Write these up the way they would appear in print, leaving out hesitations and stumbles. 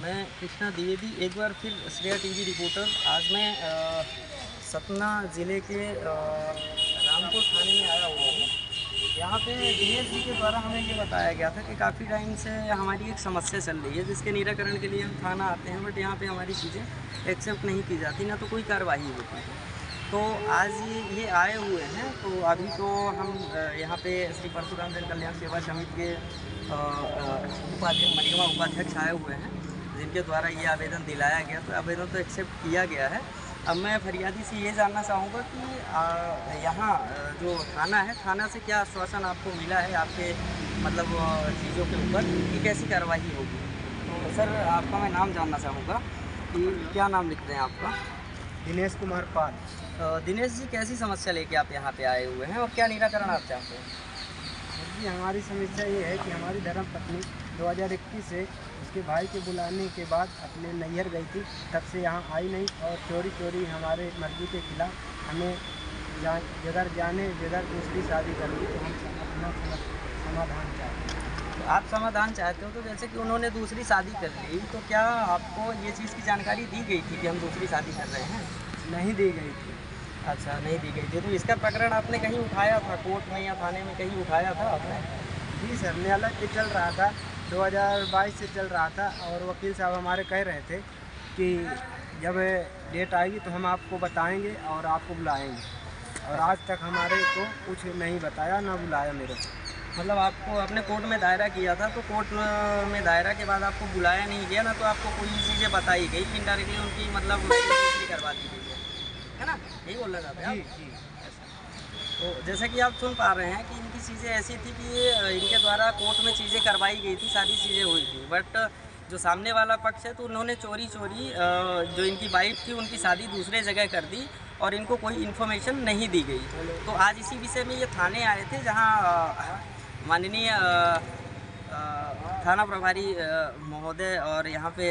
मैं कृष्णा द्विवेदी एक बार फिर श्रेया टीवी रिपोर्टर। आज मैं सतना ज़िले के रामपुर थाने में आया हुआ हूँ। यहाँ पे दिनेश जी के द्वारा हमें ये बताया गया था कि काफ़ी टाइम से हमारी एक समस्या चल रही है, जिसके निराकरण के लिए हम थाना आते हैं, बट यहाँ पे हमारी चीज़ें एक्सेप्ट नहीं की जाती, ना तो कोई कार्रवाई होती है। तो आज ये आए हुए हैं। तो अभी तो हम यहाँ पे श्री परशुराम जन कल्याण सेवा समिति के उपाध्यक्ष मलिगमा उपाध्यक्ष आए हुए हैं, जिनके द्वारा ये आवेदन दिलाया गया। तो आवेदन तो एक्सेप्ट किया गया है। अब मैं फरियादी से ये जानना चाहूँगा कि यहाँ जो थाना है, थाना से क्या आश्वासन आपको मिला है आपके मतलब चीज़ों के ऊपर कि कैसी कार्रवाई होगी। तो सर आपका मैं नाम जानना चाहूँगा कि क्या नाम लिखते हैं आपका? दिनेश कुमार पाल। दिनेश जी, कैसी समस्या लेके आप यहाँ पे आए हुए हैं और क्या निराकरण आप चाहते हैं? जी, हमारी समस्या ये है कि हमारी धर्मपत्नी 2021 से उसके भाई के बुलाने के बाद अपने नैहर गई थी, तब से यहाँ आई नहीं और चोरी चोरी हमारे मर्जी के खिलाफ हमें जगह जाने जगह दूसरी शादी कर ली। तो हम अपना समाधान चाहते हैं। तो आप समाधान चाहते हो, तो जैसे कि उन्होंने दूसरी शादी कर ली, तो क्या आपको ये चीज़ की जानकारी दी गई थी कि हम दूसरी शादी कर रहे हैं? नहीं दी गई थी। अच्छा, नहीं दी गई थी। तो इसका प्रकरण आपने कहीं उठाया था, कोर्ट में या थाने में कहीं उठाया था आपने? जी सर, न्यायालय पे चल रहा था, 2022 से चल रहा था और वकील साहब हमारे कह रहे थे कि जब डेट आएगी तो हम आपको बताएंगे और आपको बुलाएंगे, और आज तक हमारे को कुछ नहीं बताया, ना बुलाया मेरे को। मतलब आपको आपने कोर्ट में दायरा किया था, तो कोर्ट में दायरा के बाद आपको बुलाया नहीं गया, ना तो आपको कोई चीज़ें बताई गई कि इनडायरेक्टली उनकी मतलब दूसरी करवा दी गई है ना, यही बोलना चाहते हैं आप? जी। तो जैसे कि आप सुन पा रहे हैं कि इनकी चीज़ें ऐसी थी कि इनके द्वारा कोर्ट में चीज़ें करवाई गई थी, सारी चीज़ें हुई थी, बट जो सामने वाला पक्ष है तो उन्होंने चोरी चोरी जो इनकी वाइफ थी उनकी शादी दूसरे जगह कर दी और इनको कोई इन्फॉर्मेशन नहीं दी गई। तो आज इसी विषय में ये थाने आए थे, जहाँ माननीय थाना प्रभारी महोदय और यहाँ पे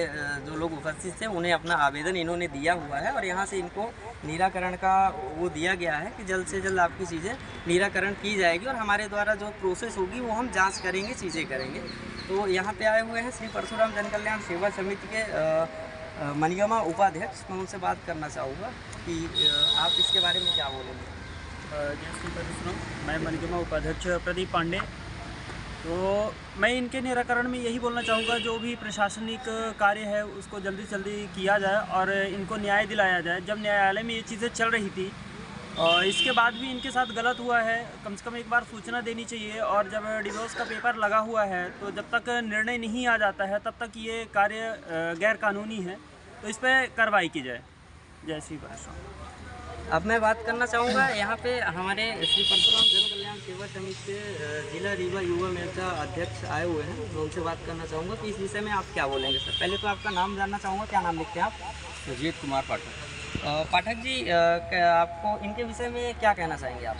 जो लोग उपस्थित थे उन्हें अपना आवेदन इन्होंने दिया हुआ है, और यहाँ से इनको निराकरण का वो दिया गया है कि जल्द से जल्द आपकी चीज़ें निराकरण की जाएगी और हमारे द्वारा जो प्रोसेस होगी वो हम जांच करेंगे, चीज़ें करेंगे। तो यहाँ पे आए हुए हैं श्री परशुराम जन कल्याण सेवा समिति के मलिगमा उपाध्यक्ष। मैं उनसे बात करना चाहूँगा कि आप इसके बारे में क्या बोलेंगे। जय श्री परशुराम। मैं मलिगमा उपाध्यक्ष प्रदीप पांडे। तो मैं इनके निराकरण में यही बोलना चाहूँगा, जो भी प्रशासनिक कार्य है उसको जल्दी से जल्दी किया जाए और इनको न्याय दिलाया जाए। जब न्यायालय में ये चीज़ें चल रही थी और इसके बाद भी इनके साथ गलत हुआ है, कम से कम एक बार सूचना देनी चाहिए। और जब डिवोर्स का पेपर लगा हुआ है तो जब तक निर्णय नहीं आ जाता है तब तक ये कार्य गैर कानूनी है, तो इस पर कार्रवाई की जाए। जय श्री परशुराम। अब मैं बात करना चाहूँगा, यहाँ पे हमारे श्री परशुराम जन कल्याण सेवा समिति से जिला रीवा युवा मोर्चा अध्यक्ष आए हुए हैं। मैं उनसे बात करना चाहूँगा कि इस विषय में आप क्या बोलेंगे। सर पहले तो आपका नाम जानना चाहूँगा, क्या नाम लिखते हैं आप? सुजीत कुमार पाठक। पाठक जी, आपको इनके विषय में क्या कहना चाहेंगे आप?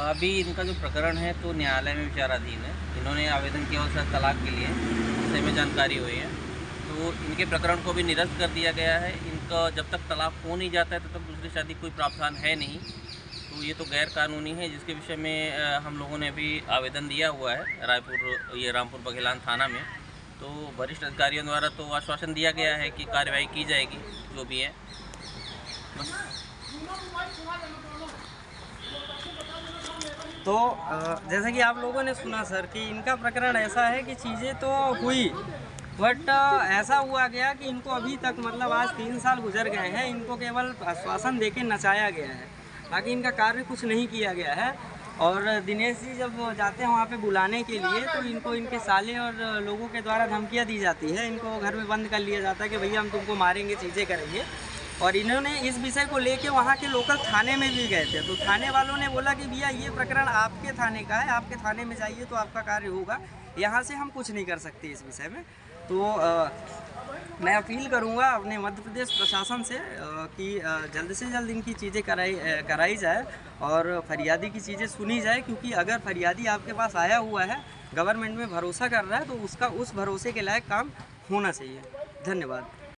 अभी इनका जो प्रकरण है तो न्यायालय में विचाराधीन है। इन्होंने आवेदन किया सर तलाक के लिए, विषय में जानकारी हुई है, तो इनके प्रकरण को भी निरस्त कर दिया गया है। इनका जब तक तलाक हो नहीं जाता है तब तक दूसरी शादी कोई प्रावधान है नहीं, तो ये तो गैर कानूनी है, जिसके विषय में हम लोगों ने अभी आवेदन दिया हुआ है रामपुर बघेलान थाना में। तो वरिष्ठ अधिकारियों द्वारा तो आश्वासन दिया गया है कि कार्रवाई की जाएगी, जो भी है। तो जैसा कि आप लोगों ने सुना सर कि इनका प्रकरण ऐसा है कि चीज़ें तो हुई, बट ऐसा हुआ गया कि इनको अभी तक मतलब आज 3 साल गुजर गए हैं, इनको केवल आश्वासन देके नचाया गया है, बाकी इनका कार्य कुछ नहीं किया गया है। और दिनेश जी जब जाते हैं वहाँ पे बुलाने के लिए, तो इनको इनके साले और लोगों के द्वारा धमकियाँ दी जाती है, इनको घर में बंद कर लिया जाता है कि भैया हम तुमको मारेंगे, चीज़ें करेंगे। और इन्होंने इस विषय को लेके वहाँ के लोकल थाने में भी गए थे, तो थाने वालों ने बोला कि भैया ये प्रकरण आपके थाने का है, आपके थाने में जाइए तो आपका कार्य होगा, यहाँ से हम कुछ नहीं कर सकते इस विषय में। तो मैं अपील करूँगा अपने मध्य प्रदेश प्रशासन से कि जल्द से जल्द इनकी चीज़ें कराई जाए और फरियादी की चीज़ें सुनी जाए, क्योंकि अगर फरियादी आपके पास आया हुआ है, गवर्नमेंट में भरोसा कर रहा है, तो उसका उस भरोसे के लायक काम होना चाहिए। धन्यवाद।